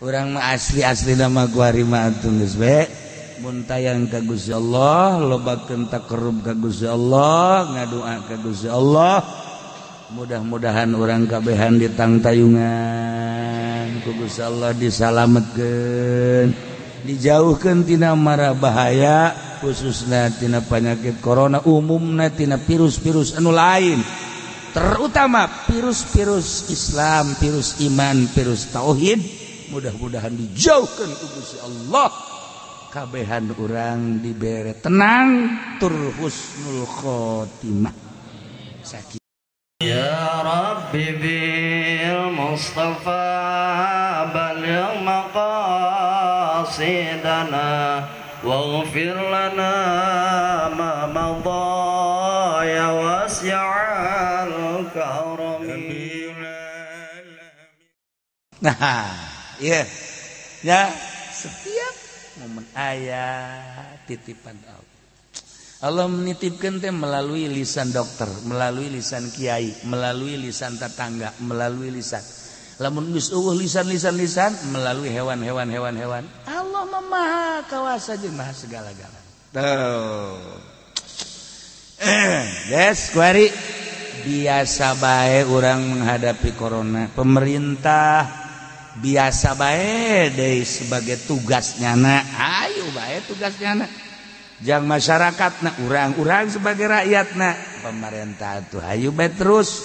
Urang mah asli nama kuari mah geus bae mun tayang ka Gusti Allah lobakeun takarrub ka Gusti Allah ngadoa ka Gusti Allah mudah-mudahan urang kabehan ditangtayungan ku Gusti Allah disalametkeun dijauhkeun tina mara bahaya khususna tina penyakit corona umumna tina virus-virus anu lain terutama virus-virus Islam virus iman virus tauhid mudah-mudahan dijauhkan ku Gusti Allah kabehan urang dibere tenang tur husnul khotimah sakit ya rabbi bil mustafa baligh maqasidana waghfir lana ma madha ya wasi'al karami. Nah iya, ya setiap momen ayah titipan Allah. Allah menitipkan teh melalui lisan dokter, melalui lisan kiai, melalui lisan tetangga, melalui lisan. Lamun geus eueuh lisan melalui hewan. Allah maha kawasa jeung maha segala-galana. Tuh. Des kuari biasa bae urang menghadapi corona. Pemerintah biasa bae deui sebagai tugasnya ayo bae tugasnya jang masyarakatna urang sebagai rakyatna pemerintah tuh hayu bae terus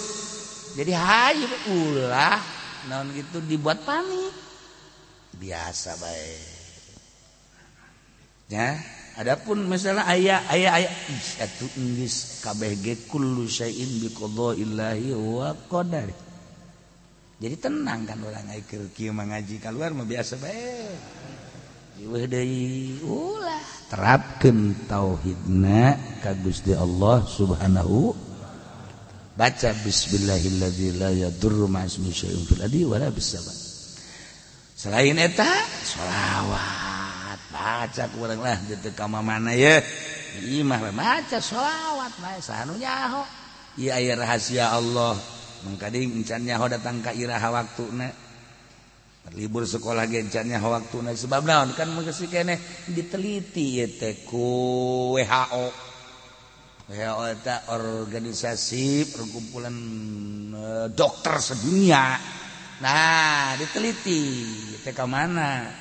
jadi hayu ulah naon gitu dibuat panik biasa bae ya adapun masalah aya atuh geus kabeh ge kullu syai'in biqadaillahi wa qadari. Jadi tenang kan orang keur kieu ngaji keluar mah biasa bae. Ieu deui ulah terapkeun tauhidna ka Gusti Allah Subhanahu baca bismillahilladzi la yadurru ma'asmihi syai'un fil ardi wala bis sama. Selain eta sholawat baca ku urang lah di teu ka mana ye. Imah baca sholawat bae sanu nyaho. Ieu aya rahasia Allah. Mangkading encan nyaho datang ka iraha waktuna libur sekolah ge encan nyaho waktuna sebab naon kan geus keneh diteliti ieu teh ku WHO eta organisasi perkumpulan dokter sedunia nah diteliti teh ka mana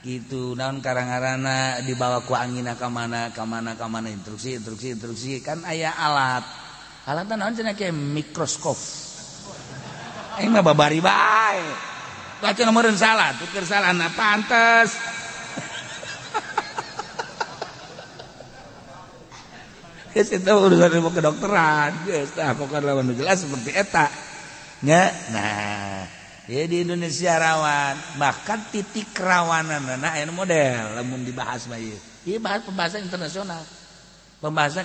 kitu naon karangarana dibawa ku angina ka mana instruksi kan aya alatna naon cenah ke mikroskop aing mah babari bae. Baca nomeureun salah, tuker salah na pantes. Geus eta urusan ilmu kedokteran, geus tah pokona lamun jelas seperti eta. Nya, nah, ya di Indonesia rawan, bahkan titik kerawananna aya model lamun dibahas mah ieu. Ieu bahas pembahasan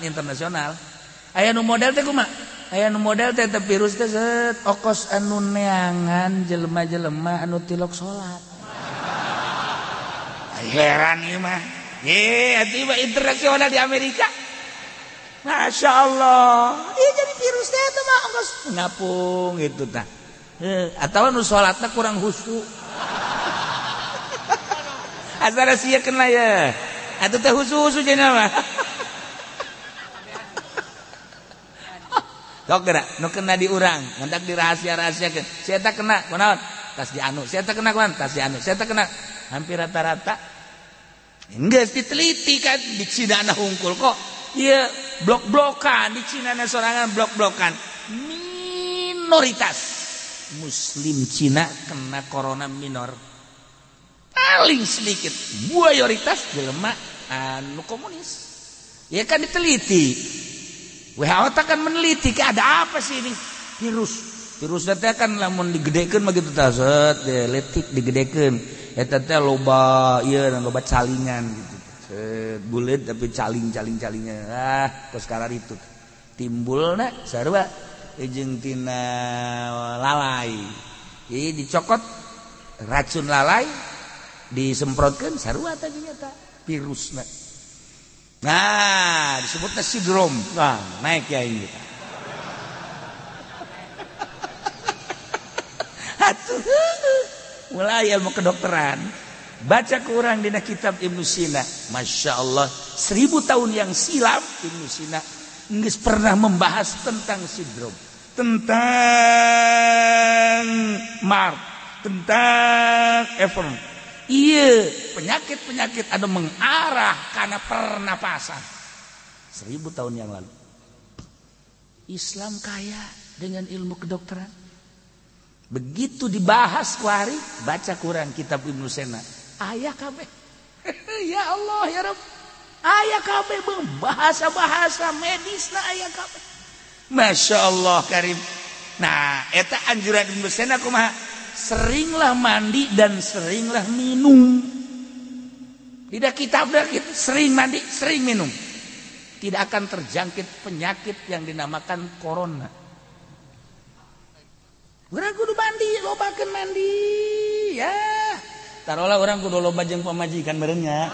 internasional. Aya nu model teh kumaha? Aya nu model teh virus teh okos anu neangan jelema-jelema anu tilok salat. Heran ieu mah. Atuh mah internasional di Amerika. Masya Allah. Ieu jadi virus teh eta mah okos ngapung gitu tah. Atawa nu salatna kurang khusyuk. Asal siekeun lah ya. Atuh teh khusyuk cenah mah. Sok geura nu kena di urang ngandak dirahasia-rahasiakeun si eta kena kunaon tas di anu si eta kena kunaon tas di anu si eta kena hampir rata-rata geus diteliti kan di Cina hungkul kok ieu blok-blokan di Cina sorangan blok-blokan minoritas muslim Cina kena corona minor paling sedikit mayoritas jelema anu komunis ya kan diteliti WHO kan meneliti ada apa sih ini virus teh kan lamun digedekeun mah gitu tah set letik digedekeun eta teh loba ieu loba calingan gitu set bulet tapi caling-calingnya tos kararitu timbulna sarua jeung tina lalai ieu dicokot racun lalai disemprotkeun sarua teh nya virusna. Nah, disebutnya sindrom. Nah, naik ya ini. Atuh. mulai ilmu kedokteran. Baca ke orang dina kitab Ibnu Sina. Masya Allah, 1000 tahun yang silam Ibnu Sina geus pernah membahas tentang sindrom, tentang MARP, tentang Everm. Iya, penyakit-penyakit anu mengarah karena pernapasan. 1000 tahun yang lalu. Islam kaya dengan ilmu kedokteran. Begitu dibahas kuari, baca Quran kitab Ibnu Sina. Aya kabeh. Ya Allah ya Rabb. Aya kabeh bahasa-bahasa medisna aya kabeh. Masya Allah karim. Nah, eta anjuran Ibnu Sina kumaha? Seringlah mandi dan seringlah minum. Tidak kitabnya sering mandi, sering minum. Tidak akan terjangkit penyakit yang dinamakan corona. Orang kudu mandi, lobakeun mandi, ya. Taruhlah orang kudu loba jeung pamajikan merenya.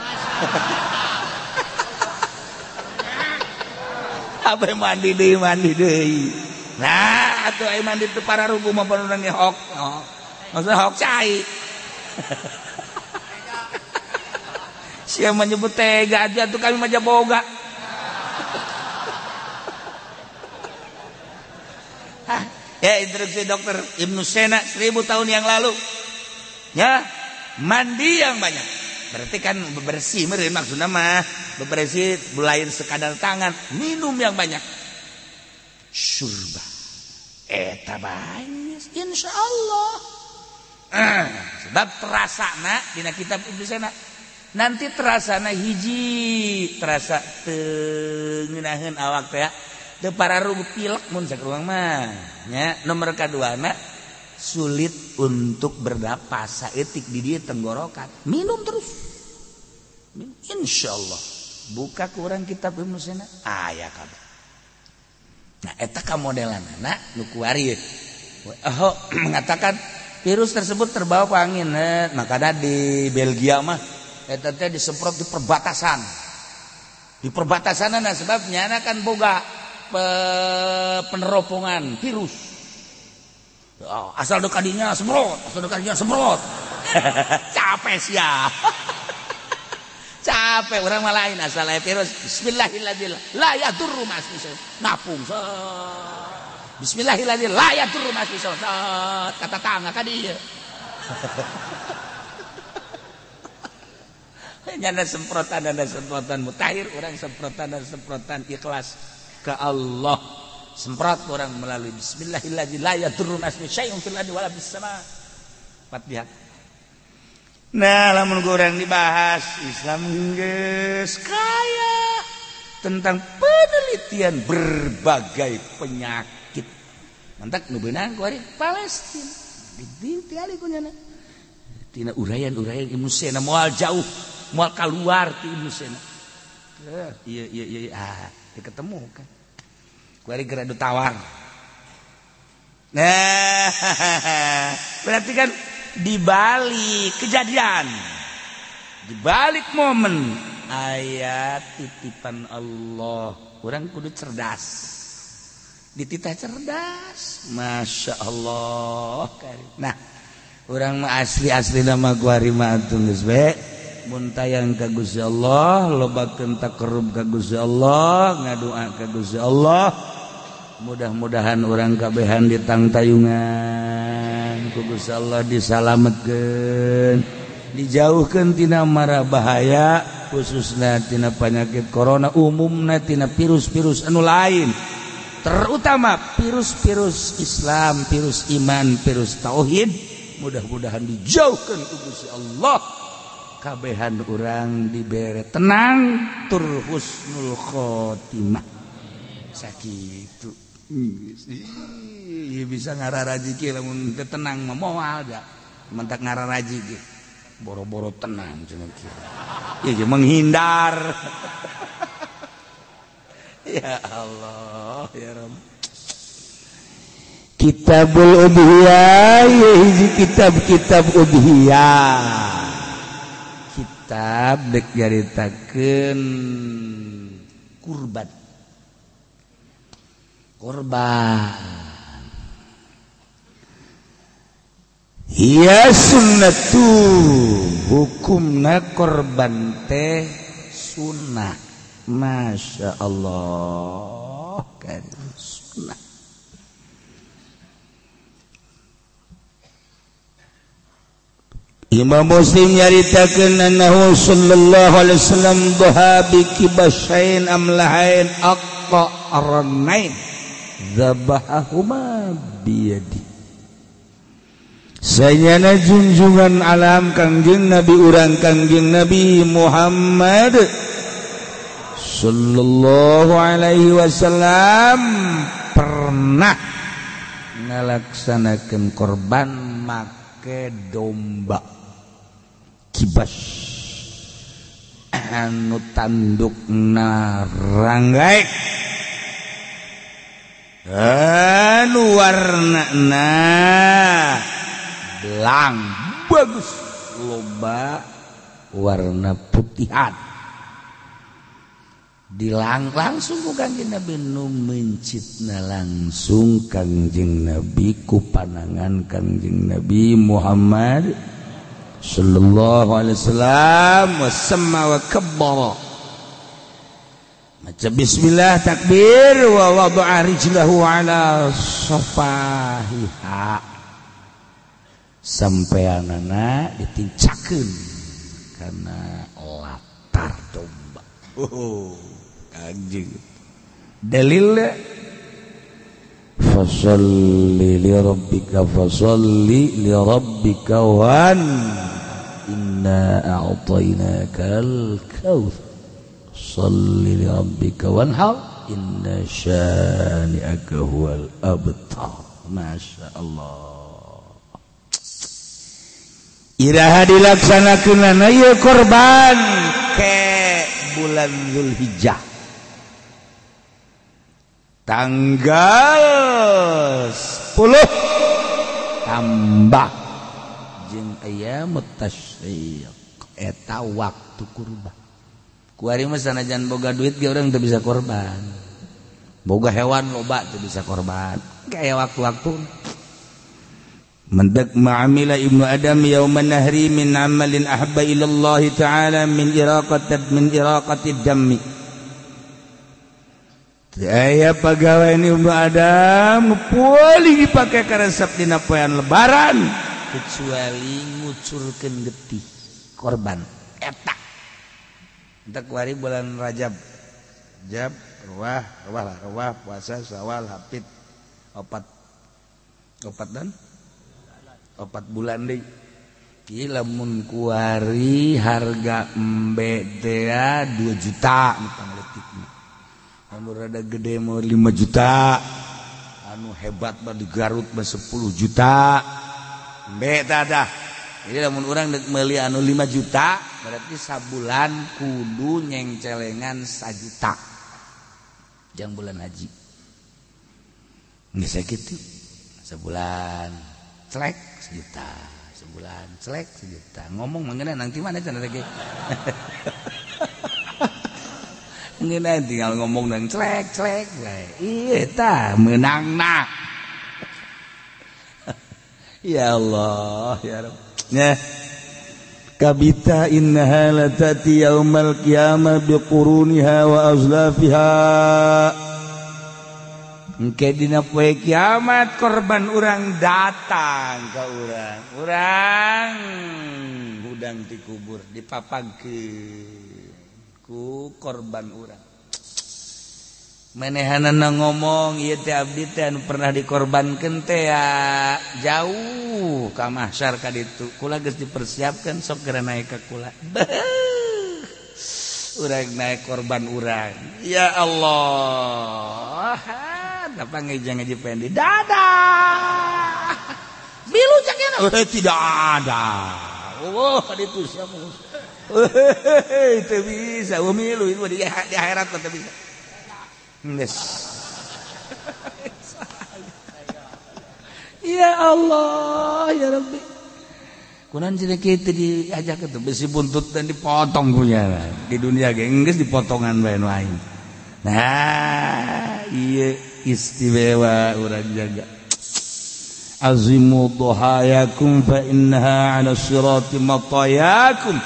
Abe mandi deui. Nah, atuh aya mandi teu pararugu mah urang ge hok. Maksudnya hok cai. Sia menyebut tega aja tuh kami mah boga. Ya, instruksi dokter Ibnu Sina 1000 tahun yang lalu. Ya, mandi yang banyak. Berarti kan bebersih meureun maksudna mah. Bebersih belain sekadar tangan, minum yang banyak. Syurba. Eta bae insyaallah. Sebab terasana dina kitab Ibnu Sina. Nanti terasana hiji, terasa teu ngeunaheun awak teh ya. Teu pararugu pilek mun sakur urang mah. Nya nomor kaduana sulit untuk bernapas saeutik di dieu tenggorokan. Minum terus. Insyaallah. Buka ke urang kitab Ibnu Sina aya kabeh. Nah eta ka modelanna nu kuari. Oh, mengatakan virus tersebut terbawa ke angin. Makanya di Belgia mah eta teh disemprot di perbatasan. Di perbatasan sebabnya kan boga peneropongan virus. Asal dekadinya semprot, capek sia. Capek orang mah lain asal virus. Bismillahirrahmanirrahim. La yadurru ma'asmi ngapung. Bismillahirrahmanirrahim. La yadurru ma'asmi kata tangga ka dieu. Nyana semprotan mutakhir, orang semprotan ikhlas ke Allah. Semprot orang melalui bismillahirrahmanirrahim. La yadurru ma'asmi syai'un fil ardi wala fis sama. Fatihah. Nah, lamun urang dibahas Islam geus kaya tentang penelitian berbagai penyakit. Mantak nu beunang ku ari Palestina. Ditingali ku nyana. Tina urayan-urayan Ibnu Sina moal jauh, moal kaluar ti Ibnu Sina. Iya. Ketemu kan kuari geradu tawar. Nah, berarti kan dibalik kejadian, dibalik momen ayat titipan Allah. Orang kudu cerdas, dititah cerdas. Masya Allah. Nah, orang mah asli nama kuari mah atuh geus bae. Mun tayang ka Gusti Allah, lobakeun takarrub ka Gusti Allah, ngadoa ka Gusti Allah. Mudah-mudahan urang kabehan ditangtayungan ku Gusti Allah, disalametkeun, dijauhkeun tina mara bahaya, khususna tina penyakit corona, umumna tina virus-virus anu lain. Terutama virus-virus Islam, virus iman, virus tauhid, mudah-mudahan dijauhkeun ku Gusti Allah. Kabehan orang dibere tenang tur husnul khotimah sakitu. Bisa ngararaji kieu lamun teu tenang mah moal da. Mentak ngararaji ge boro-boro tenang cenah kieu. Ieu menghindar. Ya Allah ya Rabb. Kitabul Udhiyah, hiji kitab udhiyah. Kitab dek nyaritakeun korban. hiya sunnatu hukumna korban teh sunnah. Masya Allah kan sunnah. Imam Muslim nyaritakeun annahu sallallahu alaihi wasallam dhaha bi kibashain amlahain aqranain dzabahahuma biyadi. Sayana junjungan alam Kangjeng Nabi urang Kangjeng Nabi Muhammad sallallahu alaihi wasallam pernah ngalaksanakeun korban make domba kibas anu tandukna ranggaek anu warnana belang bagus loba warna putihan langsung ku Kangjeng Nabi nu mencitna langsung Kangjeng Nabi ku panangan Kangjeng Nabi Muhammad sallallahu alaihi wasallam wasamma wa kabbara maca bismillah takbir wa wada'a rijlahu ala safahiha sampeanana ditincakeun kana latar domba. Kanjeng dalil fasalli li rabbika wan inna a'tainakal kautsar salli li rabbika wanhar inna syani'aka huwal abtar. Masya Allah. Iraha dilaksanakeunana ieu korban ke bulan Zulhijjah tanggal 10 tambah jeung ayamut tasyriq eta waktu kurban. Kuari mah sanajan boga duit ge urang teu bisa korban. Boga hewan loba teu bisa korban. Kayak waktu-waktu mendak ma'amila ibnu adam yauman nahri min amalin ahabba ilallah ta'ala min iraqatid dammi. Aya pagawean ibnu adam paling dipake karesep dina poean lebaran kecuali ngucurkeun getih korban eta. Entek kuari bulan Rajab. Ruah puasa Syawal Hapit 4 bulan deui. Ieu lamun kuari harga embe teh 2 juta pangletikna. Anu rada gede mah 5 juta. Anu hebat mah di Garut mah 10 juta. Embe teh dah. Jadi lamun urang meuli anu 5 juta berarti sabulan kudu nyengcelengan 1 juta. Jang bulan haji. Geus sakitu. Sebulan celek 1 juta, sebulan celek 1 juta. Ngomong mengenai nanti mana cenah lagi. Ngeuna tinggal ngomong dan celek bae. Ieu tah meunangna. Ya Allah, ya Rabb. Nya kabita innaha latati yaumal qiyamah biquruniha wa azlafiha. Engke dina poe kiamat korban urang datang ka urang hudang di kubur dipapagkeun ku korban urang. Manehanana ngomong ieu teh abdi teh anu pernah dikorbankeun teh ya jauh ka mahsyar ka ditu. Kula geus dipersiapkeun sok geura naik ka kula. Urang naik korban urang. Ya Allah. Apa ngaji pendi dadah bilu caknya tidak ada. Oh itu siapa itu bisa milu itu di akhirat tidak bisa. Ya Allah ya Rabbi kunan jadi kita diajak itu besi buntut dan dipotong punya di dunia geus dipotongan bae lain. Nah iya istimewa urang jaga azimu dhahayakum fa innaha 'ala sirati matayakum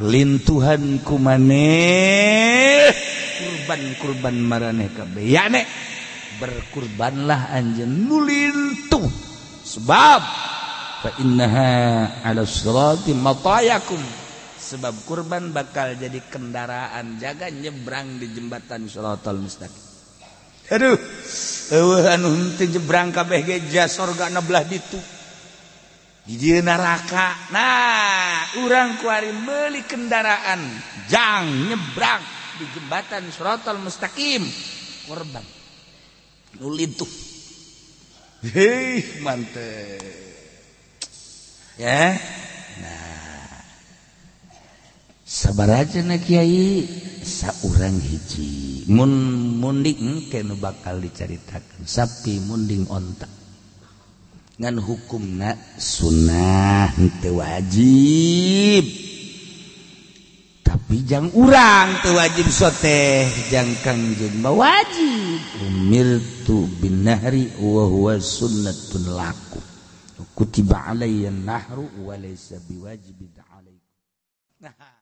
lintuhan kumaneh kurban maraneh kabeh yane berkurbanlah anjeun nu lintuh sebab fa innaha 'ala sirati matayakum sebab kurban bakal jadi kendaraan jaga nyebrang di jembatan Shiratal Mustaqim. Aduh, anu henteu nyebrang kabeh ge sorgana belah ditu. Di dieu neraka. Nah, urang kuari meuli kendaraan jang nyebrang di jembatan Shiratal Mustaqim. Korban. Nu lintuh. Hei, mantep. Ya. Nah. Sabaraja na kiai saurang hiji. Munding kenu bakal diceritakan sapi munding onta ngan hukumna sunnah teu wajib tapi jang urang teu wajib soteh jang kangjeng mah wajib umirtu bin nahri wa huwa sunnatun lakum kutiba alayya nahru wa laysa biwajibin alaikum.